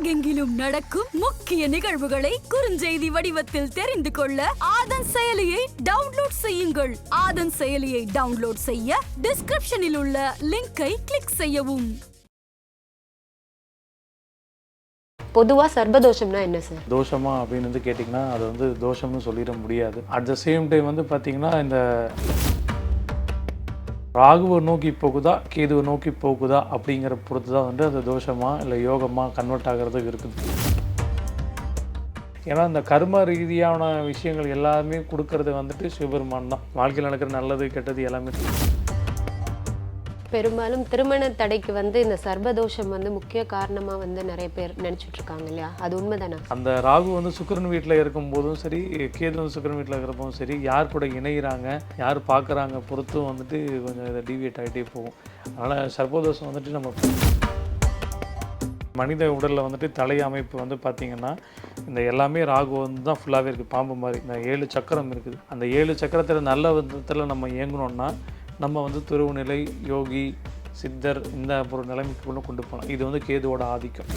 உலகெங்கிலும் நடக்கும் முக்கிய நிகழ்வுகளை குறுஞ்செய்தி வடிவத்தில் தெரிந்து கொள்ள ஆதன் செயலியை டவுன்லோட் செய்யுங்கள். ஆதன் செயலியை டவுன்லோட் செய்ய டிஸ்கிரிப்ஷனில் உள்ள லிங்கை கிளிக் செய்யவும். பொதுவாக சர்பதோஷம்னா என்ன சார்? தோஷமா அப்படின்னு கேட்டிங்கன்னா அது வந்து தோஷம்னு சொல்லிட முடியாது. அட் த சேம் டைம் வந்து பார்த்திங்கன்னா இந்த ராகுவை நோக்கி போகுதா கேதுவை நோக்கி போகுதா அப்படிங்கிற பொறுத்து தான் வந்து அது தோஷமாக இல்லை யோகமாக கன்வெர்ட் ஆகிறதுக்கு இருக்குது. ஏன்னா இந்த கர்ம ரீதியான விஷயங்கள் எல்லாமே கொடுக்கறது வந்துட்டு சிவபெருமான் தான். வாழ்க்கையில் நடக்கிற நல்லது கெட்டது எல்லாமே. பெரும்பாலும் திருமண தடைக்கு வந்து இந்த சர்பதோஷம் வந்து முக்கிய காரணமாக வந்து நிறைய பேர் நினச்சிட்டு இருக்காங்க இல்லையா? அது உண்மைதானே? அந்த ராகு வந்து சுக்கிரன் வீட்டில் இருக்கும் போதும் சரி, கேது வந்து சுக்கிரன் வீட்டில் இருக்கிறப்பவும் சரி, யார் கூட இணைகிறாங்க, யார் பார்க்குறாங்க பொறுத்தும் வந்துட்டு கொஞ்சம் இதை டீவியேட் ஆகிட்டே போகும். அதனால் சர்பதோஷம் வந்துட்டு நம்ம மனித உடலில் வந்துட்டு தலை அமைப்பு வந்து பார்த்திங்கன்னா இந்த எல்லாமே ராகு வந்து தான் ஃபுல்லாகவே இருக்குது. பாம்பு மாதிரி இந்த 7 சக்கரம் இருக்குது. அந்த 7 சக்கரத்தில் நல்ல விதத்தில் நம்ம இயங்கணுன்னா நம்ம வந்து துருவு நிலை, யோகி, சித்தர் இந்த ஒரு நிலைமைக்கு கொண்டு போகலாம். இது வந்து கேதுவோட ஆதிக்கம்.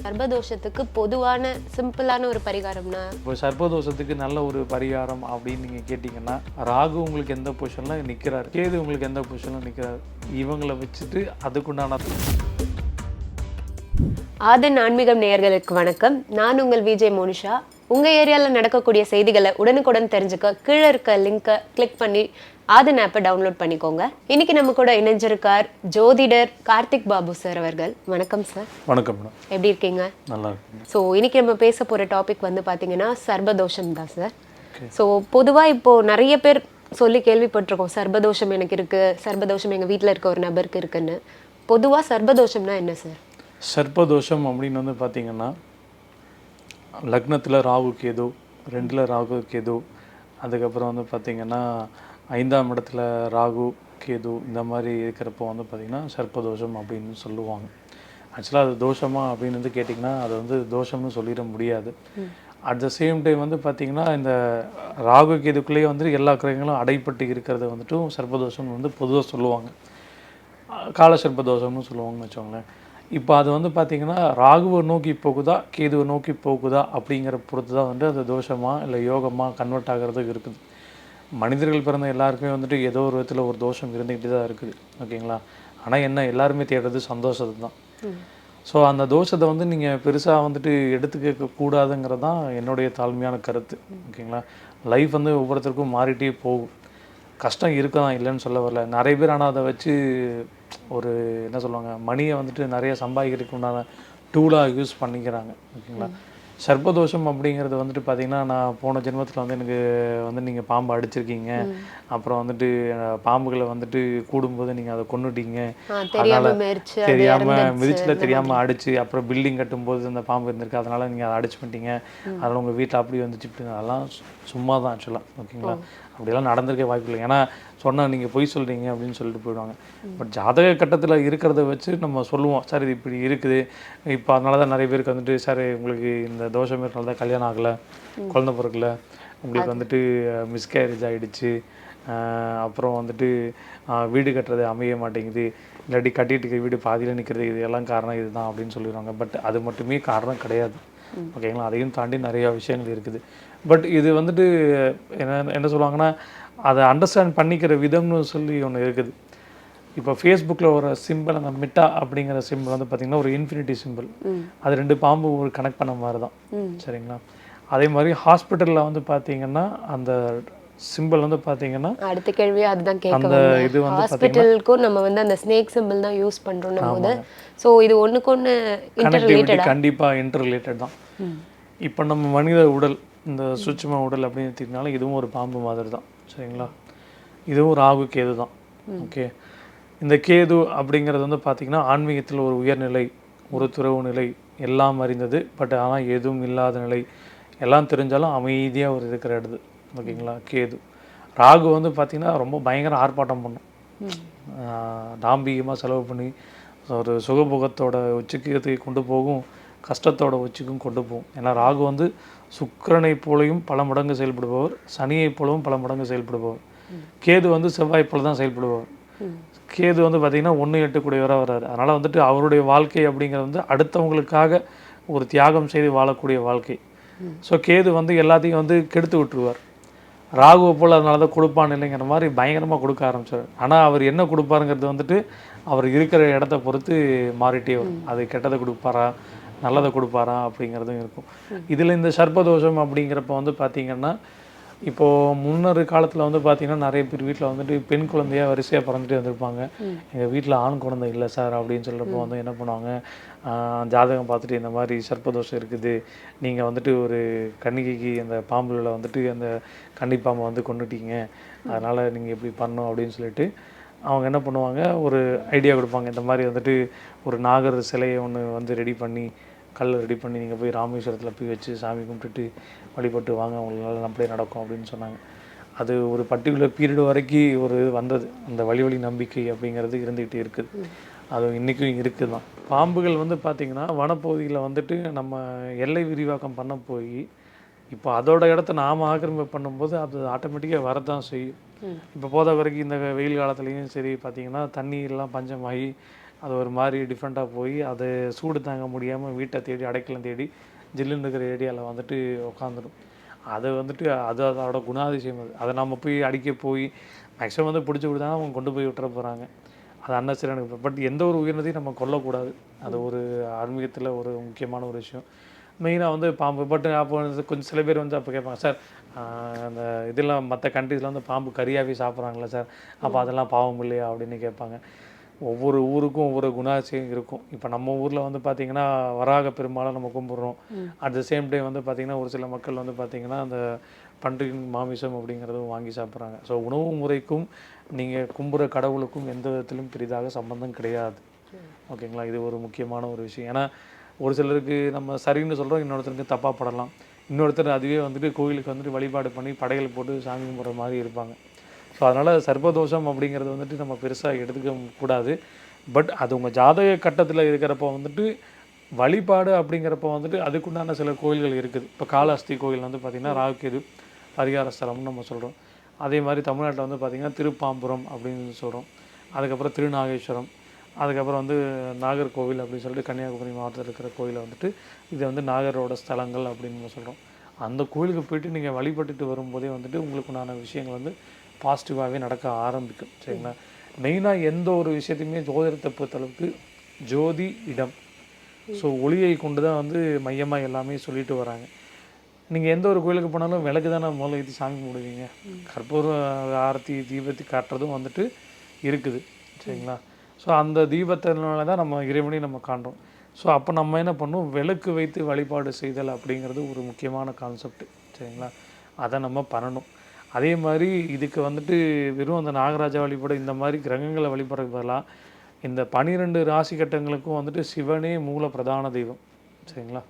சர்பதோஷத்துக்கு பொதுவான சிம்பிளான ஒரு பரிகாரம்னா, இப்போ சர்பதோஷத்துக்கு நல்ல ஒரு பரிகாரம் அப்படின்னு நீங்கள் கேட்டிங்கன்னா, ராகு உங்களுக்கு எந்த பொசிஷனில் நிற்கிறார், கேது உங்களுக்கு எந்த பொசிஷனில் நிற்கிறார், இவங்களை வச்சுட்டு அதுக்குண்டான. ஆதன் ஆன்மீகம் நேயர்களுக்கு வணக்கம். நான் உங்கள் விஜய் மோனிஷா. உங்கள் ஏரியாவில் நடக்கக்கூடிய செய்திகளை உடனுக்குடன் தெரிஞ்சுக்க கீழே இருக்க லிங்கை கிளிக் பண்ணி ஆதன் ஆப்பை டவுன்லோட் பண்ணிக்கோங்க. இன்னைக்கு நம்ம கூட இணைஞ்சிருக்கார் ஜோதிடர் கார்த்திக் பாபு சார் அவர்கள். வணக்கம் சார். வணக்கம் மேடம். எப்படி இருக்கீங்க? நல்லா இருக்குங்க. ஸோ இன்னைக்கு நம்ம பேச போகிற டாபிக் வந்து பார்த்தீங்கன்னா சர்பதோஷம் தான் சார். ஸோ பொதுவாக இப்போது நிறைய பேர் சொல்லி கேள்விப்பட்டிருக்கோம், சர்பதோஷம் எனக்கு இருக்குது, சர்பதோஷம் எங்கள் வீட்டில் இருக்க ஒரு நபருக்கு இருக்குன்னு. பொதுவாக சர்பதோஷம்னா என்ன சார்? சர்ப்பதோஷம் அப்படின்னு வந்து பார்த்திங்கன்னா, லக்னத்தில் ராகு கேது, 2ல் ராகு கேது, அதுக்கப்புறம் வந்து பார்த்திங்கன்னா 5ஆம் இடத்துல ராகு கேது, இந்த மாதிரி இருக்கிறப்போ வந்து பார்த்திங்கன்னா சர்ப்பதோஷம் அப்படின்னு சொல்லுவாங்க. ஆக்சுவலாக அது தோஷமா அப்படின்னு வந்து கேட்டிங்கன்னா அது வந்து தோஷம்னு சொல்லிட முடியாது. அட் த சேம் டைம் வந்து பார்த்திங்கன்னா இந்த ராகு கேதுக்குள்ளேயே வந்து எல்லா கிரகங்களும் அடைப்பட்டு இருக்கிறத வந்துட்டும் சர்ப்பதோஷம் வந்து பொதுவாக சொல்லுவாங்க. கால சர்ப்பதோஷம்னு சொல்லுவாங்கன்னு வச்சுக்கோங்களேன். இப்போ அது வந்து பார்த்திங்கன்னா ராகுவை நோக்கி போகுதா கேதுவை நோக்கி போகுதா அப்படிங்கிற பொறுத்து தான் வந்து அது தோஷமாக இல்லை யோகமாக கன்வெர்ட் ஆகிறதுக்கு இருக்குது. மனிதர்கள் பிறந்த எல்லாருக்குமே வந்துட்டு ஏதோ ஒரு விதத்தில் ஒரு தோஷம் இருந்துக்கிட்டு தான் இருக்குது, ஓகேங்களா? ஆனால் என்ன, எல்லாருமே தேடுறது சந்தோஷத்தை தான். ஸோ அந்த தோஷத்தை வந்து நீங்கள் பெருசாக வந்துட்டு எடுத்துக்க கூடாதுங்கிறது தான் என்னுடைய தாழ்மையான கருத்து, ஓகேங்களா? லைஃப் வந்து ஒவ்வொருத்தருக்கும் மாறிட்டே போகும். கஷ்டம் இருக்க தான், இல்லைன்னு சொல்ல வரல. நிறைய பேர் ஆனால் அதை வச்சு ஒரு என்ன சொல்லுவாங்க, மணியை வந்துட்டு நிறைய சம்பாதிக்கிறதுக்கு உண்டான டூலாக யூஸ் பண்ணிக்கிறாங்க, ஓகேங்களா? சர்ப்பதோஷம் அப்படிங்கிறது வந்துட்டு பார்த்திங்கன்னா, நான் போன ஜென்மத்தில் வந்து எனக்கு வந்து நீங்கள் பாம்பு அடிச்சிருக்கீங்க, அப்புறம் வந்துட்டு பாம்புகளை வந்துட்டு கூடும்போது நீங்கள் அதை கொன்னுட்டீங்க, அதனால் தெரியாமல் மிதிச்சில் தெரியாமல் அடிச்சு, அப்புறம் பில்டிங் கட்டும்போது அந்த பாம்பு இருந்திருக்கு, அதனால் நீங்கள் அதை அடிச்சு பண்ணிட்டீங்க, அதனால் உங்கள் வீட்டில் அப்படி வந்துச்சு இப்படி, அதெல்லாம் சும்மா தான் ஆக்சுவலாக, ஓகேங்களா? அப்படியெல்லாம் நடந்திருக்கே வாய்ப்பு இல்லை. ஏன்னா சொன்னால் நீங்கள் பொய் சொல்கிறீங்க அப்படின்னு சொல்லிட்டு போயிடுவாங்க. பட் ஜாதக கட்டத்தில் இருக்கிறத வச்சு நம்ம சொல்லுவோம், சார் இது இப்படி இருக்குது, இப்போ அதனால தான் நிறைய பேருக்கு வந்துட்டு சார் உங்களுக்கு இந்த தோஷம் இருக்கிறனால தான் கல்யாணம் ஆகலை, குழந்தை பிறக்கல, உங்களுக்கு வந்துட்டு மிஸ்கேரேஜ் ஆகிடுச்சு, அப்புறம் வந்துட்டு வீடு கட்டுறது அமைய மாட்டேங்குது, இல்லாட்டி கட்டிட்டு இருக்க வீடு பாதியில் நிற்கிறது, இது எல்லாம் காரணம் இதுதான் அப்படின்னு சொல்லிடுவாங்க. பட் அது மட்டுமே காரணம் கிடையாது, ஓகேங்களா? அதையும் தாண்டி நிறையா விஷயங்கள் இருக்குது. பட் இது வந்துட்டு என்ன சொல்லுவாங்கன்னா, அதை அண்டர்ஸ்டாண்ட் பண்ணிக்கிற விதம்னு சொல்லி ஒன்று இருக்குது. இப்போ ஃபேஸ்புக்கில் ஒரு சிம்பிள், அந்த மிட்டா அப்படிங்கிற சிம்பிள் வந்து பார்த்திங்கன்னா ஒரு இன்ஃபினிட்டி சிம்பிள், அது 2 பாம்பு ஒரு கனெக்ட் பண்ண மாதிரி தான், சரிங்களா? அதே மாதிரி ஹாஸ்பிட்டலில் வந்து பார்த்திங்கன்னா அந்த சிம்பிள் வந்து பார்த்திங்கன்னா அடுத்த கேள்வி அதுதான் கேட்க அந்த இது வந்து ஹாஸ்பிட்டலுக்கும் நம்ம வந்து அந்த ஸ்னேக் சிம்பிள் தான் யூஸ் பண்ணுறோம் போது. ஸோ இது ஒன்றுக்கொன்று கனெக்டிவிட்டி கண்டிப்பாக இன்டர் ரிலேட்டட் தான். இப்போ நம்ம மனித உடல், இந்த சூட்சும உடல் அப்படின்னு எடுத்துக்கிட்டாலும் இதுவும் ஒரு பாம்பு மாதிரி தான், சரிங்களா? இதுவும் ராகு கேது தான், ஓகே? இந்த கேது அப்படிங்கிறது வந்து பார்த்திங்கன்னா ஆன்மீகத்தில் ஒரு உயர்நிலை, ஒரு துறவு நிலை, எல்லாம் அறிந்தது, பட் ஆனால் எதுவும் இல்லாத நிலை, எல்லாம் தெரிஞ்சாலும் அமைதியாக ஒரு இருக்கிற இடது, ஓகேங்களா? கேது. ராகு வந்து பார்த்திங்கன்னா ரொம்ப பயங்கர ஆர்ப்பாட்டம் பண்ணும், தாம்பீகமாக செலவு பண்ணி ஒரு சுகபோகத்தோட உச்சிக்கு கொண்டு போகும், கஷ்டத்தோட உச்சிக்கும் கொண்டு போகும். ஏன்னா ராகு வந்து சுக்கிரனை போலையும் பல மடங்கு செயல்படுபவர், சனியை போலவும் பல மடங்கு செயல்படுபவர். கேது வந்து செவ்வாய் போல தான் செயல்படுபவர். கேது வந்து பார்த்திங்கன்னா 1-8 கூடியவராக வர்றாரு. அதனால் வந்துட்டு அவருடைய வாழ்க்கை அப்படிங்கிறது வந்து அடுத்தவங்களுக்காக ஒரு தியாகம் செய்து வாழக்கூடிய வாழ்க்கை. ஸோ கேது வந்து எல்லாத்தையும் வந்து கெடுத்து விட்டுருவார். ராகுவை போல் அதனால தான் கொடுப்பான் இல்லைங்கிற மாதிரி பயங்கரமாக கொடுக்க ஆரம்பிச்சார். ஆனால் அவர் என்ன கொடுப்பாருங்கிறது வந்துட்டு அவர் இருக்கிற இடத்த பொறுத்து மாறிட்டே வரும். அது கெட்டதை கொடுப்பாரா நல்லதை கொடுப்பாரா அப்படிங்கிறதும் இருக்கும். இதில் இந்த சர்ப்பதோஷம் அப்படிங்கிறப்ப வந்து பார்த்திங்கன்னா இப்போது முன்னொரு காலத்தில் வந்து பார்த்திங்கன்னா நிறைய பேர் வீட்டில் வந்துட்டு பெண் குழந்தையாக வரிசையாக பிறந்துட்டே வந்திருப்பாங்க. எங்கள் வீட்டில் ஆண் குழந்தை இல்லை சார் அப்படின்னு சொல்கிறப்போ வந்து என்ன பண்ணுவாங்க, ஜாதகம் பார்த்துட்டு இந்த மாதிரி சர்ப்பதோஷம் இருக்குது, நீங்கள் வந்துட்டு ஒரு கன்னிகைக்கு அந்த பாம்புல வந்துட்டு அந்த கன்னிப்பாம்பை வந்து கொண்டுட்டீங்க, அதனால் நீங்கள் எப்படி பண்ணணும் அப்படின்னு சொல்லிட்டு அவங்க என்ன பண்ணுவாங்க, ஒரு ஐடியா கொடுப்பாங்க. இந்த மாதிரி வந்துட்டு ஒரு நாகர் சிலையை ஒன்று வந்து ரெடி பண்ணி கல் ரெடி பண்ணி நீங்கள் போய் ராமேஸ்வரத்தில் போய் வச்சு சாமி கும்பிட்டுட்டு வழிபட்டு வாங்க, உங்களால் அப்படியே நடக்கும் அப்படின்னு சொன்னாங்க. அது ஒரு பர்டிகுலர் பீரியட் வரைக்கும் ஒரு வந்தது. அந்த வழி நம்பிக்கை அப்படிங்கிறது இருந்துக்கிட்டே இருக்குது. அது இன்றைக்கும் இருக்குது தான். பாம்புகள் வந்து பார்த்திங்கன்னா வனப்பகுதியில் வந்துட்டு நம்ம எல்லை விரிவாக்கம் பண்ண போய் இப்போ அதோட இடத்த நாம் ஆக்கிரமிப்பு பண்ணும்போது அது ஆட்டோமேட்டிக்காக வரதான் செய்யும். இப்போ போத வரைக்கும் இந்த வெயில் காலத்துலேயும் சரி பார்த்திங்கன்னா தண்ணியெல்லாம் பஞ்சமாகி அது ஒரு மாதிரி டிஃப்ரெண்ட்டாக போய் அது சூடு தாங்க முடியாமல் வீட்டை தேடி அடைக்கலம் தேடி ஜில்லுன்னு இருக்கிற ஏரியாவில் வந்துட்டு உட்காந்துடும். அதை வந்துட்டு அது அதோட குணாதிசயம். அதை நம்ம போய் அடிக்க போய் மேக்ஸிமம் வந்து பிடிச்சி கொடுத்தாங்க அவங்க கொண்டு போய் விட்டுற போகிறாங்க. அது அன்னசரியான. பட் எந்த ஒரு உயிரினத்தையும் நம்ம கொல்லக்கூடாது. அது ஒரு ஆன்மீகத்தில் ஒரு முக்கியமான ஒரு விஷயம். மெயினாக வந்து பாம்பு. பட் அப்போ கொஞ்சம் சில பேர் வந்து அப்போ கேட்பாங்க, சார் அந்த இதெல்லாம் மற்ற கண்ட்ரீஸில் வந்து பாம்பு கறியாகவே சாப்பிட்றாங்களா சார், அப்போ அதெல்லாம் பாவம் இல்லையா அப்படின்னு கேட்பாங்க. ஒவ்வொரு ஊருக்கும் ஒவ்வொரு குணாதிசயம் இருக்கும். இப்போ நம்ம ஊரில் வந்து பார்த்திங்கன்னா வராக பெருமாளை நம்ம கும்பிட்றோம். அட் த சேம் டைம் வந்து பார்த்திங்கன்னா ஒரு சில மக்கள் வந்து பார்த்திங்கன்னா அந்த பன்றியின் மாமிசம் அப்படிங்கிறதும் வாங்கி சாப்பிட்றாங்க. ஸோ உணவு முறைக்கும் நீங்கள் கும்புற கடவுளுக்கும் எந்த விதத்திலும் பெரிதாக சம்பந்தம் கிடையாது. ஓகேங்களா? இது ஒரு முக்கியமான ஒரு விஷயம். ஏன்னா ஒரு சிலருக்கு நம்ம சரின்னு சொல்கிறோம், இன்னொருத்தருக்கு தப்பாக படலாம். இன்னொருத்தர் அதுவே வந்துட்டு கோயிலுக்கு வந்துட்டு வழிபாடு பண்ணி படைகள் போட்டு சாமி கும்பிட்ற மாதிரி இருப்பாங்க. ஸோ அதனால் சர்ப்பதோஷம் அப்படிங்கிறது வந்துட்டு நம்ம பெருசாக எடுத்துக்க கூடாது. பட் அது உங்கள் ஜாதக கட்டத்தில் இருக்கிறப்போ வந்துட்டு வழிபாடு அப்படிங்கிறப்ப வந்துட்டு அதுக்குண்டான சில கோயில்கள் இருக்குது. இப்போ காளஹஸ்தி கோயில் வந்து பார்த்திங்கன்னா ராகுகேது பரிகார ஸ்தலம்னு நம்ம சொல்கிறோம். அதே மாதிரி தமிழ்நாட்டில் வந்து பார்த்திங்கன்னா திருப்பாம்புரம் அப்படின்னு சொல்கிறோம். அதுக்கப்புறம் திருநாகேஸ்வரம், அதுக்கப்புறம் வந்து நாகர்கோவில் அப்படின்னு சொல்லிட்டு கன்னியாகுமரி மாவட்டத்தில் இருக்கிற கோயிலை வந்துட்டு இதை வந்து நாகரோட ஸ்தலங்கள் அப்படின்னு நம்ம சொல்கிறோம். அந்த கோயிலுக்கு போய்ட்டு நீங்கள் வழிபட்டுட்டு வரும்போதே வந்துட்டு உங்களுக்குண்டான விஷயங்கள் வந்து பாசிட்டிவாகவே நடக்க ஆரம்பிக்கும். சரிங்களா? மெயினாக எந்த ஒரு விஷயத்தையுமே ஜோதிடத்தை பொறுத்தளவுக்கு ஜோதி இடம். ஸோ ஒளியை கொண்டு தான் வந்து மையமாக எல்லாமே சொல்லிட்டு வராங்க. நீங்கள் எந்த ஒரு கோயிலுக்கு போனாலும் விளக்கு தானே முதல்ல ஏற்றி சாமி கும்பிடுவீங்க. கற்பூர ஆரத்தி தீபத்தை காட்டுறதும் வந்துட்டு இருக்குது. சரிங்களா? ஸோ அந்த தீபத்தினால தான் நம்ம இறைவனையும் நம்ம காண்றோம். ஸோ அப்போ நம்ம என்ன பண்ணணும், விளக்கு வைத்து வழிபாடு செய்தல் அப்படிங்கிறது ஒரு முக்கியமான கான்செப்ட். சரிங்களா? அதை நம்ம பண்ணணும். அதே மாதிரி இதுக்கு வந்துட்டு வெறும் அந்த நாகராஜா வழிபாடு இந்த மாதிரி கிரகங்களை வழிபடுறதுக்கு பதிலாக இந்த 12 ராசி கட்டங்களுக்கும் வந்துட்டு சிவனே மூல பிரதான தெய்வம். சரிங்களா?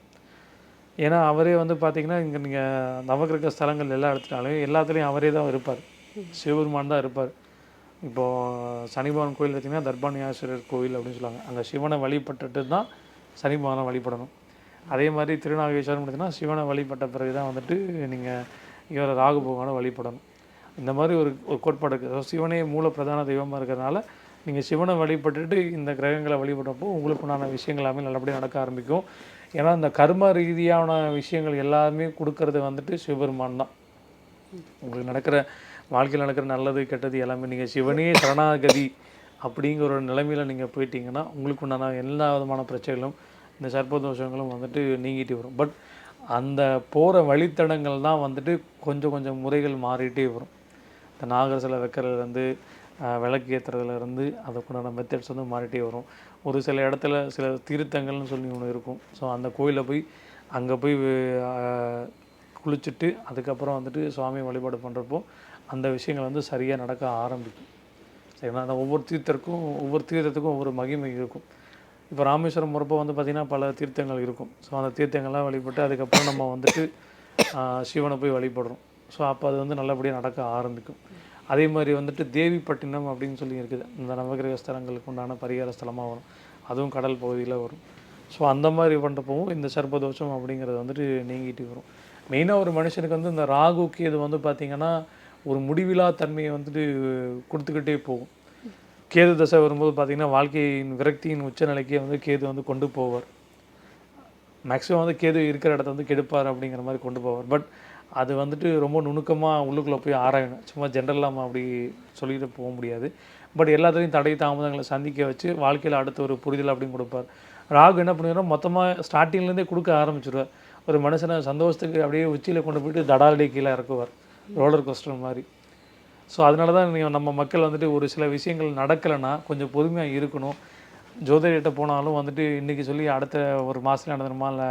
ஏன்னா அவரே வந்து பார்த்திங்கன்னா இங்கே நீங்கள் நவகிரக ஸ்தலங்கள் எல்லாம் எடுத்துட்டாலும் எல்லாத்துலேயும் அவரே தான் இருப்பார். சிவபெருமான் தான் இருப்பார். இப்போது சனி பகவான் கோயில் பார்த்திங்கன்னா தர்பானியாஸ்வரர் கோயில் அப்படின்னு சொல்லுவாங்க. அங்கே சிவனை வழிபட்டுட்டு தான் சனி பகவானை வழிபடணும். அதே மாதிரி திருநாகேஸ்வரம் பார்த்திங்கன்னா சிவனை வழிபட்ட பிறகு தான் வந்துட்டு நீங்கள் இவரை ராகு பகவானை வழிபடணும். இந்த மாதிரி ஒரு கோட்பாடு இருக்குது. சிவனே மூல பிரதான தெய்வமாக இருக்கிறதுனால நீங்கள் சிவனை வழிபட்டுட்டு இந்த கிரகங்களை வழிபடுறப்போ உங்களுக்குண்டான விஷயங்கள் எல்லாமே நல்லபடியாக நடக்க ஆரம்பிக்கும். ஏன்னா இந்த கர்ம ரீதியான விஷயங்கள் எல்லாமே கொடுக்கறது வந்துட்டு சிவபெருமான் தான். உங்களுக்கு நடக்கிற வாழ்க்கையில் நடக்கிற நல்லது கெட்டது எல்லாமே நீங்கள் சிவனே சரணாகதி அப்படிங்கிற ஒரு நிலைமையில் நீங்கள் போயிட்டீங்கன்னா உங்களுக்கு உண்டான எல்லா விதமான பிரச்சனைகளும் இந்த சர்ப்பதோஷங்களும் வந்துட்டு நீங்கிட்டு வரும். பட் அந்த போகிற வழித்தடங்கள் தான் வந்துட்டு கொஞ்சம் கொஞ்சம் முறைகள் மாறிட்டே வரும். இந்த நாகர் சிலை வைக்கிறதுலேருந்து விளக்கு ஏற்றுறதுலேருந்து அதுக்குண்டான மெத்தட்ஸ் வந்து மாறிட்டே வரும். ஒரு சில இடத்துல சில தீர்த்தங்கள்னு சொல்லி ஒன்று இருக்கும். ஸோ அந்த கோயிலில் போய் அங்கே போய் குளிச்சுட்டு அதுக்கப்புறம் வந்துட்டு சுவாமியை வழிபாடு பண்ணுறப்போ அந்த விஷயங்கள் வந்து சரியாக நடக்க ஆரம்பிக்கும். சரிங்களா? அந்த ஒவ்வொரு தீர்த்தத்துக்கும் ஒவ்வொரு மகிமை இருக்கும். இப்போ ராமேஸ்வரம் போகிறப்போ வந்து பார்த்திங்கன்னா பல தீர்த்தங்கள் இருக்கும். ஸோ அந்த தீர்த்தங்கள்லாம் வழிபட்டு அதுக்கப்புறம் நம்ம வந்துட்டு சிவனை போய் வழிபடுறோம். ஸோ அப்போ அது வந்து நல்லபடியாக நடக்க ஆரம்பிக்கும். அதே மாதிரி வந்துட்டு தேவிப்பட்டினம் அப்படின்னு சொல்லி இருக்குது. இந்த நவகிரக ஸ்தலங்களுக்கு உண்டான பரிகார ஸ்தலமாக வரும். அதுவும் கடல் பகுதியில் வரும். ஸோ அந்த மாதிரி பண்ணுறப்பவும் இந்த சர்ப்பதோஷம் அப்படிங்கிறது வந்துட்டு நீங்கிட்டு வரும். மெயினாக ஒரு மனுஷனுக்கு வந்து இந்த ராகுக்கு இது வந்து பார்த்திங்கன்னா ஒரு முடிவிலா தன்மையை வந்துட்டு கொடுத்துக்கிட்டே போகும். கேது தசை வரும்போது பார்த்திங்கன்னா வாழ்க்கையின் விரக்தியின் உச்சநிலைக்கே வந்து கேது வந்து கொண்டு போவார். மேக்ஸிமம் வந்து கேது இருக்கிற இடத்த வந்து கெடுப்பார் அப்படிங்கிற மாதிரி கொண்டு போவார். பட் அது வந்துட்டு ரொம்ப நுணுக்கமாக உள்ளுக்குள்ளே போய் ஆராயணும். சும்மா ஜென்ரலாக அப்படி சொல்லிட்டு போக முடியாது. பட் எல்லாத்துலேயும் தடை தாமதங்களை சந்திக்க வச்சு வாழ்க்கையில் அடுத்த ஒரு புரிதல் அப்படின்னு கொடுப்பார். ராகு என்ன பண்ணுவார், மொத்தமாக ஸ்டார்டிங்லேருந்தே கொடுக்க ஆரம்பிச்சிடுவார். ஒரு மனுஷனை சந்தோஷத்துக்கு அப்படியே உச்சியில் கொண்டு போயிட்டு தடாலடி கீழே இறக்குவார், ரோலர் கோஸ்டர் மாதிரி. ஸோ அதனால தான் நம்ம மக்கள் வந்துட்டு ஒரு சில விஷயங்கள் நடக்கலைன்னா கொஞ்சம் பொறுமையாக இருக்கணும். ஜோதிடர்கிட்ட போனாலும் வந்துட்டு இன்றைக்கி சொல்லி அடுத்த ஒரு மாதத்தில் நடந்துருமா இல்லை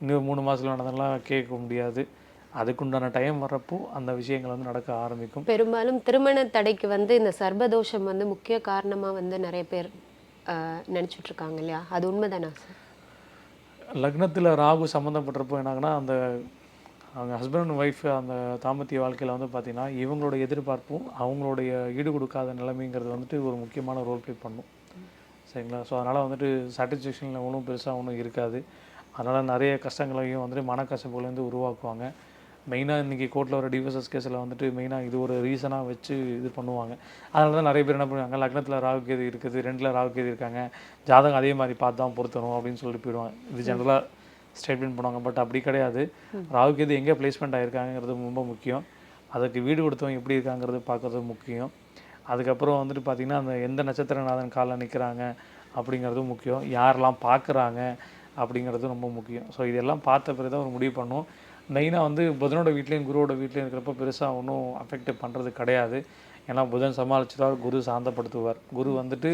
இன்னும் 3 மாதத்தில் நடந்ததுலாம் கேட்க முடியாது. அதுக்குண்டான டைம் வர்றப்போ அந்த விஷயங்கள் வந்து நடக்க ஆரம்பிக்கும். பெரும்பாலும் திருமண தடைக்கு வந்து இந்த சர்பதோஷம் வந்து முக்கிய காரணமாக வந்து நிறைய பேர் நினச்சிட்டு இருக்காங்க இல்லையா? அது உண்மைதானா சார்? லக்னத்தில் ராகு சம்மந்தப்பட்டிருப்போ என்னாங்கன்னா, அந்த அவங்க ஹஸ்பண்ட் அண்ட் ஒய்ஃப் அந்த தாம்பத்திய வாழ்க்கையில் வந்து பார்த்திங்கன்னா இவங்களோட எதிர்பார்ப்பும் அவங்களுடைய ஈடு கொடுக்காத நிலைமைங்கிறது வந்துட்டு ஒரு முக்கியமான ரோல் ப்ளே பண்ணும். சரிங்களா? ஸோ அதனால் வந்துட்டு சாட்டிஸ்ஃபேக்ஷனில் ஒன்றும் பெருசாக ஒன்றும் இருக்காது. அதனால் நிறைய கஷ்டங்களையும் வந்துட்டு மனக்கசப்புகளையும் உருவாக்குவாங்க. மெயினாக இன்றைக்கி கோர்ட்டில் ஒரு டிவோர்ஸஸ் கேஸில் வந்துட்டு மெயினாக இது ஒரு ரீசனாக வச்சு இது பண்ணுவாங்க. அதனால தான் நிறைய பேர் என்ன பண்ணுவாங்க, லக்னத்தில் ராகு கேது இருக்குது, 2ல் ராகு கேது இருக்காங்க, ஜாதகம் அதே மாதிரி பார்த்து தான் பொருத்தணும் அப்படின்னு சொல்லிட்டு போயிடுவாங்க. இது ஜென்ரலாக ஸ்டேட்மெண்ட் பண்ணுவாங்க. பட் அப்படி கிடையாது. ராகு கேது எங்கே பிளேஸ்மெண்ட் ஆகிருக்காங்கிறது ரொம்ப முக்கியம். அதுக்கு வீடு கொடுத்தவங்க எப்படி இருக்காங்கிறது பார்க்குறது முக்கியம். அதுக்கப்புறம் வந்துட்டு பார்த்திங்கன்னா அந்த எந்த நட்சத்திரநாதன் காலில் நிற்கிறாங்க அப்படிங்கிறதும் முக்கியம். யாரெல்லாம் பார்க்குறாங்க அப்படிங்கிறது ரொம்ப முக்கியம். ஸோ இதெல்லாம் பார்த்த பிறகு தான் ஒரு முடிவு பண்ணும். மெயினாக வந்து புதனோட வீட்லேயும் குருவோட வீட்லேயும் இருக்கிறப்ப பெருசாக ஒன்றும் அஃபெக்ட் பண்ணுறது கிடையாது. ஏன்னா புதன் சமாளிச்சுட்டார், குரு சாந்தப்படுத்துவார். குரு வந்துட்டு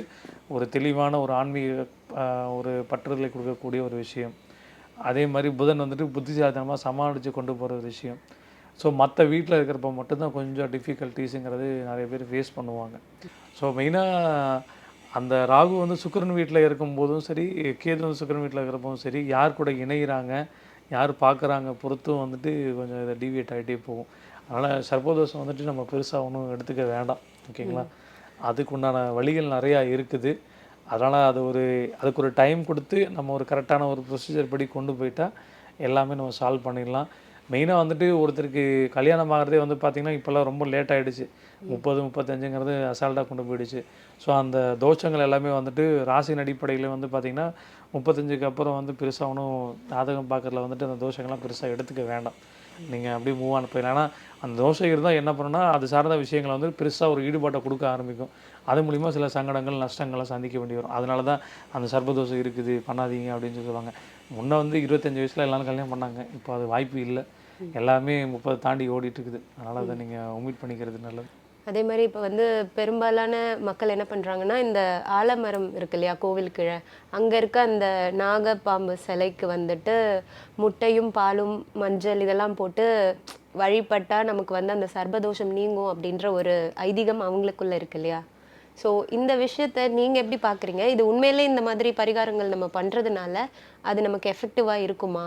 ஒரு தெளிவான ஒரு ஆன்மீக ஒரு பற்றுதலை கொடுக்கக்கூடிய ஒரு விஷயம். அதே மாதிரி புதன் வந்துட்டு புத்திசாலித்தனமாக சமாளித்து கொண்டு போகிற ஒரு விஷயம். ஸோ மற்ற வீட்டில் இருக்கிறப்ப மட்டும்தான் கொஞ்சம் டிஃபிகல்ட்டிஸுங்கிறது நிறைய பேர் ஃபேஸ் பண்ணுவாங்க. ஸோ மெயினாக அந்த ராகு வந்து சுக்கிரன் வீட்டில் இருக்கும்போதும் சரி, கேது வந்து சுக்கிரன் வீட்டில் இருக்கிறப்பவும் சரி, யார் கூட இணைகிறாங்க, யார் பார்க்குறாங்க பொறுத்தும் வந்துட்டு கொஞ்சம் இதை டீவியேட் ஆகிட்டே போகும். அதனால் சர்ப்பதோஷம் வந்துட்டு நம்ம பெருசாக ஒன்றும் எடுத்துக்க வேண்டாம். ஓகேங்களா? அதுக்கு உண்டான வழிகள் நிறையா இருக்குது. அதனால் அதுக்கு ஒரு டைம் கொடுத்து நம்ம ஒரு கரெக்டான ஒரு ப்ரொசீஜர் படி கொண்டு போயிட்டால் எல்லாமே நம்ம சால்வ் பண்ணிடலாம். மெயினாக வந்துட்டு ஒருத்தருக்கு கல்யாணம் ஆகிறதே வந்து பார்த்திங்கன்னா இப்போல்லாம் ரொம்ப லேட் ஆகிடுச்சு. 30, 35ங்கிறது அசால்ட்டாக கொண்டு போயிடுச்சு. ஸோ அந்த தோஷங்கள் எல்லாமே வந்துட்டு ராசியின் அடிப்படையில் வந்து பார்த்திங்கன்னா 35க்கு அப்புறம் வந்து பெருசாக ஒன்றும் ஜாதகம் பார்க்குறதுல வந்துட்டு அந்த தோஷங்கள்லாம் பெருசாக எடுத்துக்க வேண்டாம். நீங்கள் அப்படியே மூவ் ஆன் போயிடலாம். ஏன்னா அந்த தோஷம் இருந்தால் என்ன பண்ணுன்னா அது சார்ந்த விஷயங்களை வந்து பெருசாக ஒரு ஈடுபாட்டை கொடுக்க ஆரம்பிக்கும். அது மூலிமா சில சங்கடங்கள் நஷ்டங்களை சந்திக்க வேண்டி வரும். அதனால தான் அந்த சர்ப்பதோஷம் இருக்குது பண்ணாதீங்க அப்படின்னு சொல்லுவாங்க. முன்னே வந்து 25 வயசில் எல்லாரும் கல்யாணம் பண்ணாங்க. இப்போ அது வாய்ப்பு இல்லை. எல்லாமே 30 தாண்டி ஓடிட்டுருக்குது. அதனால் அதை நீங்கள் ஒமிட் பண்ணிக்கிறது நல்லது. அதே மாதிரி இப்போ வந்து பெரும்பாலான மக்கள் என்ன பண்ணுறாங்கன்னா, இந்த ஆலமரம் இருக்கு இல்லையா கோவில் கீழே, அங்கே இருக்க அந்த நாகப்பாம்பு சிலைக்கு வந்துட்டு முட்டையும் பாலும் மஞ்சள் இதெல்லாம் போட்டு வழிபட்டால் நமக்கு வந்து அந்த சர்ப்பதோஷம் நீங்கும் அப்படின்ற ஒரு ஐதீகம் அவங்களுக்குள்ள இருக்கு இல்லையா? ஸோ இந்த விஷயத்தை நீங்கள் எப்படி பார்க்குறீங்க? இது உண்மையிலே இந்த மாதிரி பரிகாரங்கள் நம்ம பண்ணுறதுனால அது நமக்கு எஃபெக்டிவாக இருக்குமா?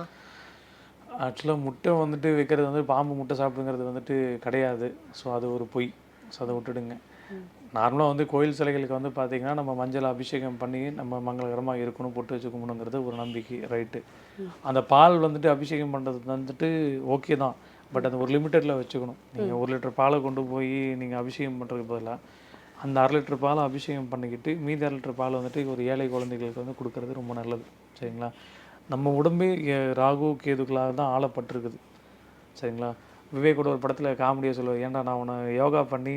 ஆக்சுவலாக முட்டை வந்துட்டு வைக்கிறது வந்து பாம்பு முட்டை சாப்பிடுங்கிறது வந்துட்டு கிடையாது. ஸோ அது ஒரு பொய். ஸோ அதை விட்டுடுங்க. நார்மலாக வந்து கோயில் சிலைகளுக்கு வந்து பார்த்திங்கன்னா நம்ம மஞ்சள் அபிஷேகம் பண்ணி நம்ம மங்களகரமாக இருக்கணும், பொட்டு வச்சு கும்பிடணுங்கிறது ஒரு நம்பிக்கை. ரைட்டு. அந்த பால் வந்துட்டு அபிஷேகம் பண்ணுறது வந்துட்டு ஓகே தான். பட் அது ஒரு லிமிட்டடில் வச்சுக்கணும். நீங்கள் 1 லிட்டர் பாலை கொண்டு போய் நீங்கள் அபிஷேகம் பண்ணுறதுக்கு பதிலாக அந்த 1/2 லிட்டர் பாலை அபிஷேகம் பண்ணிக்கிட்டு மீதி 1/2 லிட்டர் பால் வந்துட்டு ஒரு ஏழை குழந்தைகளுக்கு வந்து கொடுக்கறது ரொம்ப நல்லது. சரிங்களா? நம்ம உடம்பே ராகு கேதுக்களாக தான் ஆளப்பட்டிருக்குது. சரிங்களா? விவேக்கோட ஒரு படத்தில் காமெடியாக சொல்லுவார், ஏன்டா நான் உன்னை யோகா பண்ணி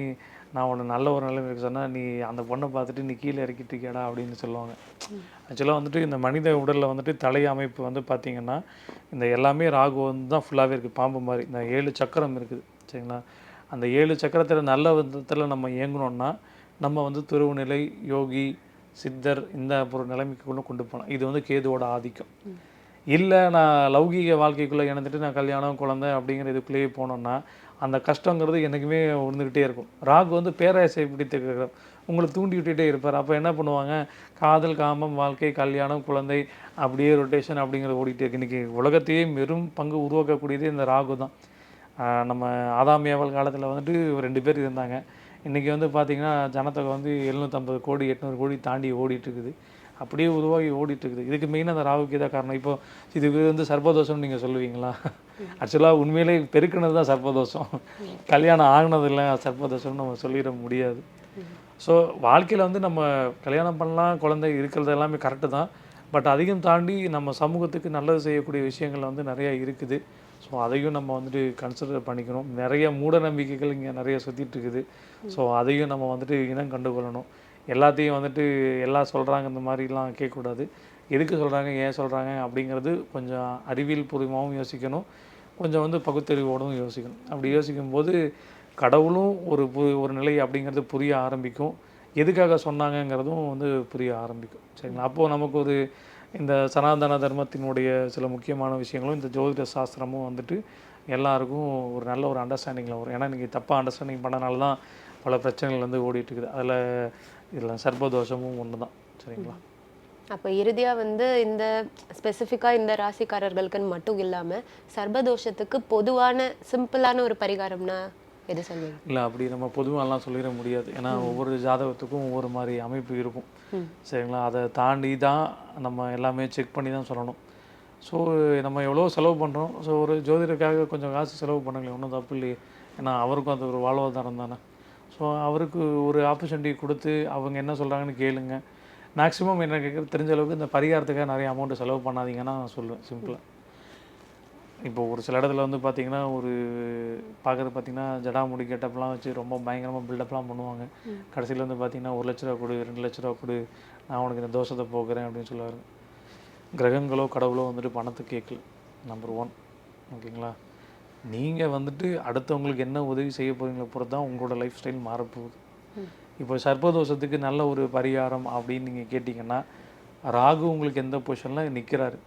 நான் உன்னை நல்ல ஒரு நிலைமை இருக்க சொன்னால் நீ அந்த பொண்ணை பார்த்துட்டு நீ கீழே இறக்கிட்டுருக்கியாடா அப்படின்னு சொல்லுவாங்க. ஆக்சுவலாக வந்துட்டு இந்த மனித உடலில் வந்துட்டு தலை அமைப்பு வந்து பார்த்திங்கன்னா இந்த எல்லாமே ராகு வந்து தான் ஃபுல்லாகவே இருக்குது. பாம்பு மாதிரி இந்த 7 சக்கரம் இருக்குது. சரிங்களா? அந்த 7 சக்கரத்தில் நல்ல விதத்தில் நம்ம இயங்கணுன்னா நம்ம வந்து துருவநிலை, யோகி, சித்தர் இந்த ஒரு நிலைமைக்குள்ளே கொண்டு போகலாம். இது வந்து கேதுவோட ஆதிக்கம். இல்லை நான் லௌகீக வாழ்க்கைக்குள்ளே இணைந்துட்டு நான் கல்யாணம் குழந்தை அப்படிங்கிற இதுக்குள்ளேயே போனோன்னா அந்த கஷ்டங்கிறது என்றைக்குமே இருந்துக்கிட்டே இருக்கும். ராகு வந்து பேராசை பிடித்து உங்களை தூண்டி விட்டுகிட்டே இருப்பார். அப்போ என்ன பண்ணுவாங்க, காதல், காமம், வாழ்க்கை, கல்யாணம், குழந்தை அப்படியே ரொட்டேஷன் அப்படிங்கிறது ஓடிட்டே இருக்கு. இன்றைக்கி உலகத்தையே பெரும் பங்கு உருவாக்கக்கூடியதே இந்த ராகு தான். நம்ம ஆதாம் ஏவாள் காலத்தில் வந்துட்டு 2 பேர் இருந்தாங்க. இன்றைக்கி வந்து பார்த்திங்கன்னா ஜனத்தொகை வந்து 750 கோடி 800 கோடி தாண்டி ஓடிட்டுருக்குது. அப்படியே உருவாகி ஓடிட்டுருக்குது. இதுக்கு மெயினாக அந்த ராகுக்கு தான் காரணம். இப்போ இது வந்து சர்ப்பதோஷம்னு நீங்கள் சொல்லுவீங்களா? ஆக்சுவலாக உண்மையிலே பெருக்கினது தான் சர்ப்பதோஷம். கல்யாணம் ஆகினதில்லை சர்ப்பதோஷம்னு நம்ம சொல்லிட முடியாது. ஸோ வாழ்க்கையில் வந்து நம்ம கல்யாணம் பண்ணலாம், குழந்தை இருக்கிறது எல்லாமே கரெக்டு தான். பட் அதிகம் தாண்டி நம்ம சமூகத்துக்கு நல்லது செய்யக்கூடிய விஷயங்கள் வந்து நிறையா இருக்குது. ஸோ அதையும் நம்ம வந்துட்டு கன்சிடர் பண்ணிக்கணும். நிறைய மூட நம்பிக்கைகள் இங்கே நிறைய சுற்றிட்டு இருக்குது. ஸோ அதையும் நம்ம வந்துட்டு இனம் கண்டுகொள்ளணும். எல்லாத்தையும் வந்துட்டு எல்லாம் சொல்கிறாங்க இந்த மாதிரிலாம் கேட்கக்கூடாது. எதுக்கு சொல்கிறாங்க, ஏன் சொல்கிறாங்க அப்படிங்கிறது கொஞ்சம் அறிவியல் பூர்வமாகவும் யோசிக்கணும், கொஞ்சம் வந்து பகுத்தறிவோடும் யோசிக்கணும். அப்படி யோசிக்கும்போது கடவுளும் ஒரு நிலை அப்படிங்கிறது புரிய ஆரம்பிக்கும். எதுக்காக சொன்னாங்கங்கிறதும் வந்து புரிய ஆரம்பிக்கும். சரிங்களா? அப்போது நமக்கு ஒரு இந்த சனாதன தர்மத்தினுடைய சில முக்கியமான விஷயங்களும் இந்த ஜோதிட சாஸ்திரமும் வந்துட்டு எல்லாருக்கும் ஒரு நல்ல ஒரு அண்டர்ஸ்டாண்டிங்கில் வரும். ஏன்னா இன்றைக்கி தப்பாக அண்டர்ஸ்டாண்டிங் பண்ணனால தான் பல பிரச்சனைகள் வந்து ஓடிட்டுருக்குது. இதில் சர்ப்பதோஷமும் ஒன்று தான். சரிங்களா? அப்போ இறுதியாக வந்து இந்த ஸ்பெசிஃபிக்காக இந்த ராசிக்காரர்களுக்குன்னு மட்டும் இல்லாமல் சர்ப்பதோஷத்துக்கு பொதுவான சிம்பிளான ஒரு பரிகாரம்னா எது சொல்லுவீங்க? இல்லை, அப்படி நம்ம பொதுவாகலாம் சொல்லிட முடியாது. ஏன்னா ஒவ்வொரு ஜாதகத்துக்கும் ஒவ்வொரு மாதிரி அமைப்பு இருக்கும். சரிங்களா? அதை தாண்டி தான் நம்ம எல்லாமே செக் பண்ணி தான் சொல்லணும். ஸோ நம்ம எவ்வளோ செலவு பண்ணுறோம். ஸோ ஒரு ஜோதிடருக்காக கொஞ்சம் காசு செலவு பண்ணுங்களேன், ஒன்றும் தப்பு இல்லையே. ஏன்னா அவருக்கும் அது ஒரு வாழ்வாதாரம் தானே. ஸோ அவருக்கு ஒரு ஆப்பர்ச்சுனிட்டி கொடுத்து அவங்க என்ன சொல்கிறாங்கன்னு கேளுங்க. மேக்ஸிமம் என்ன கேட்குறது தெரிஞ்ச அளவுக்கு இந்த பரிகாரத்துக்காக நிறைய அமௌண்ட்டு செலவு பண்ணாதீங்கன்னா நான் சொல்லுவேன் சிம்பிளாக. இப்போ ஒரு சில இடத்துல வந்து பார்த்திங்கன்னா ஒரு பார்க்குறது பார்த்திங்கன்னா ஜடாமுடி கெட்டப்லாம் வச்சு ரொம்ப பயங்கரமாக பில்டப்லாம் பண்ணுவாங்க. கடைசியில் வந்து பார்த்திங்கன்னா 1 லட்ச ரூபா கொடு, 2 லட்ச ரூபா கொடு, நான் உனக்கு இந்த தோஷத்தை போக்குறேன் அப்படின்னு சொல்லுவார். கிரகங்களோ கடவுளோ வந்துட்டு பணத்தை கேட்கல. நம்பர் 1. ஓகேங்களா? நீங்கள் வந்துட்டு அடுத்தவங்களுக்கு என்ன உதவி செய்ய போகிறீங்களோ பொறுத்து தான் உங்களோட லைஃப் ஸ்டைல் மாறப்போகுது. இப்போ சர்ப்பதோஷத்துக்கு நல்ல ஒரு பரிகாரம் அப்படின்னு நீங்கள் கேட்டிங்கன்னா, ராகு உங்களுக்கு எந்த பொசிஷனில் நிற்கிறாரு,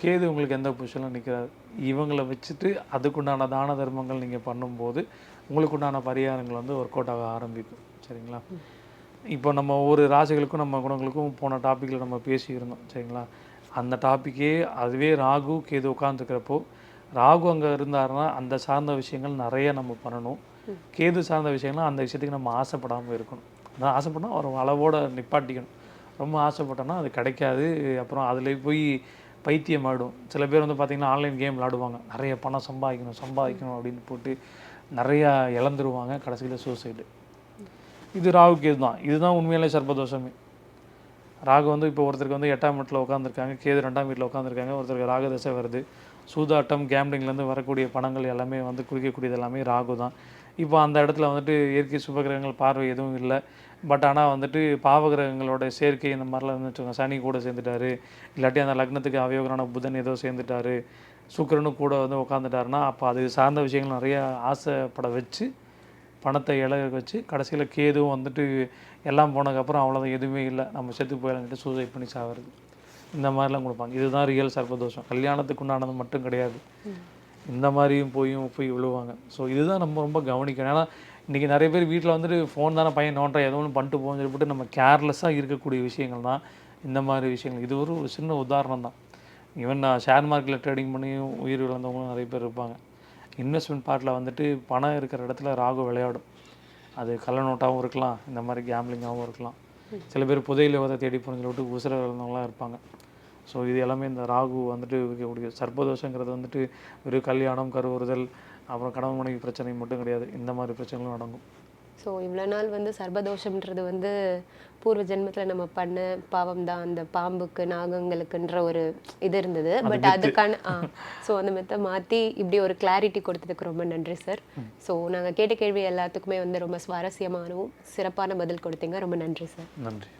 கேது உங்களுக்கு எந்த பொசிஷனில் நிற்கிறாரு, இவங்களை வச்சுட்டு அதுக்குண்டான தான தர்மங்கள் நீங்கள் பண்ணும்போது உங்களுக்கு உண்டான பரிகாரங்கள் வந்து ஒர்க் அவுட் ஆக ஆரம்பிக்கும். சரிங்களா? இப்போ நம்ம ஒவ்வொரு ராசிகளுக்கும் நம்ம குணங்களுக்கும் போன டாப்பிக்கில் நம்ம பேசியிருந்தோம். சரிங்களா? அந்த டாப்பிக்கே அதுவே ராகு கேது உட்காந்துருக்கிறப்போ, ராகு அங்கே இருந்தாருன்னா அந்த சார்ந்த விஷயங்கள் நிறைய நம்ம பண்ணணும். கேது சார்ந்த விஷயங்கள்லாம் அந்த விஷயத்துக்கு நம்ம ஆசைப்படாமல் இருக்கணும். அதான் ஆசைப்படணும், ஒரு அளவோடு நிப்பாட்டிக்கணும். ரொம்ப ஆசைப்பட்டோன்னா அது கிடைக்காது. அப்புறம் அதில் போய் பைத்தியம் ஆகிடும். சில பேர் வந்து பார்த்திங்கன்னா ஆன்லைன் கேம் விளாடுவாங்க, நிறைய பணம் சம்பாதிக்கணும் அப்படின்னு போட்டு நிறையா இழந்துருவாங்க. கடைசியில் சூசைடு. இது ராகு கேது தான். இதுதான் உண்மையிலே சர்ப்பதோஷமே. ராகு வந்து இப்போ ஒருத்தருக்கு வந்து 8ஆம் வீட்டில் உட்காந்துருக்காங்க, கேது 2ஆம் வீட்டில் உட்காந்துருக்காங்க. ஒருத்தருக்கு ராகு தசை வருது. சூதாட்டம், கேம்லிங்லேருந்து வரக்கூடிய பணங்கள் எல்லாமே வந்து குறிக்கக்கூடியது எல்லாமே ராகு தான். இப்போ அந்த இடத்துல வந்துட்டு இயற்கை சுபகிரகங்கள் பார்வை எதுவும் இல்லை. பட் ஆனால் வந்துட்டு பாவகிரகங்களோட சேர்க்கை இந்த மாதிரிலாம் இருந்துச்சுங்க. சனி கூட சேர்ந்துட்டாரு, இல்லாட்டி அந்த லக்னத்துக்கு அவயோகரான புதன் ஏதோ சேர்ந்துட்டாரு, சுக்கிரனும் கூட வந்து உட்காந்துட்டாருன்னா அப்போ அது சார்ந்த விஷயங்கள் நிறைய ஆசைப்பட வச்சு பணத்தை இழக வச்சு கடைசியில் கேதுவும் வந்துட்டு எல்லாம் போனதுக்கப்புறம் அவ்வளோதான், எதுவுமே இல்லை, நம்ம செத்து போயிடலான்ட்டு சூசைட் பண்ணி சாகிறது. இந்த மாதிரிலாம் கொடுப்பாங்க. இதுதான் ரியல் சர்ப்பதோஷம். கல்யாணத்துக்கு உண்டானது மட்டும் கிடையாது, இந்த மாதிரியும் போய் விழுவாங்க. ஸோ இதுதான் நம்ம ரொம்ப கவனிக்கணும். ஏன்னா இன்றைக்கி நிறைய பேர் வீட்டில் வந்துட்டு ஃபோன் தானே பையன் நோண்டா ஏதோ ஒன்று பண்ணிட்டு போகணும்னு சொல்லிவிட்டு நம்ம கேர்லெஸ்ஸாக இருக்கக்கூடிய விஷயங்கள் தான் இந்த மாதிரி விஷயங்கள். இது ஒரு சின்ன உதாரணம் தான். ஈவன் நான் ஷேர் மார்க்கெட்டில் ட்ரேடிங் பண்ணி உயிர் இழந்தவங்களும் நிறைய பேர் இருப்பாங்க. இன்வெஸ்ட்மெண்ட் பார்ட்டில் வந்துட்டு பணம் இருக்கிற இடத்துல ராகு விளையாடும். அது கள்ள நோட்டாகவும் இருக்கலாம், இந்த மாதிரி கேம்லிங்காகவும் இருக்கலாம். சில பேர் புதையில யோகத்தை தேடி போகணும்னு சொல்லிட்டு உசுர இழந்தவங்களாம் இருப்பாங்க. ஸோ இது எல்லாமே இந்த ராகு வந்துட்டு இருக்கக்கூடிய சர்ப்பதோஷங்கிறது வந்துட்டு ஒரு கல்யாணம், கருவுறுதல், அப்புறம் கணவன் மனைவி பிரச்சனை மட்டும் கிடையாது, இந்த மாதிரி பிரச்சனைகளும் அடங்கும். ஸோ இவ்வளோ நாள் வந்து சர்ப்பதோஷம்ன்றது வந்து பூர்வ ஜென்மத்தில் நம்ம பண்ண பாவம் தான், அந்த பாம்புக்கு நாகங்களுக்குன்ற ஒரு இது இருந்தது. பட் அதுக்கான ஸோ அந்த மெத்தை மாற்றி இப்படி ஒரு கிளாரிட்டி கொடுத்ததுக்கு ரொம்ப நன்றி சார். ஸோ நாங்கள் கேட்ட கேள்வி எல்லாத்துக்குமே வந்து ரொம்ப சுவாரஸ்யமானவும் சிறப்பான பதில் கொடுத்தீங்க. ரொம்ப நன்றி சார். நன்றி.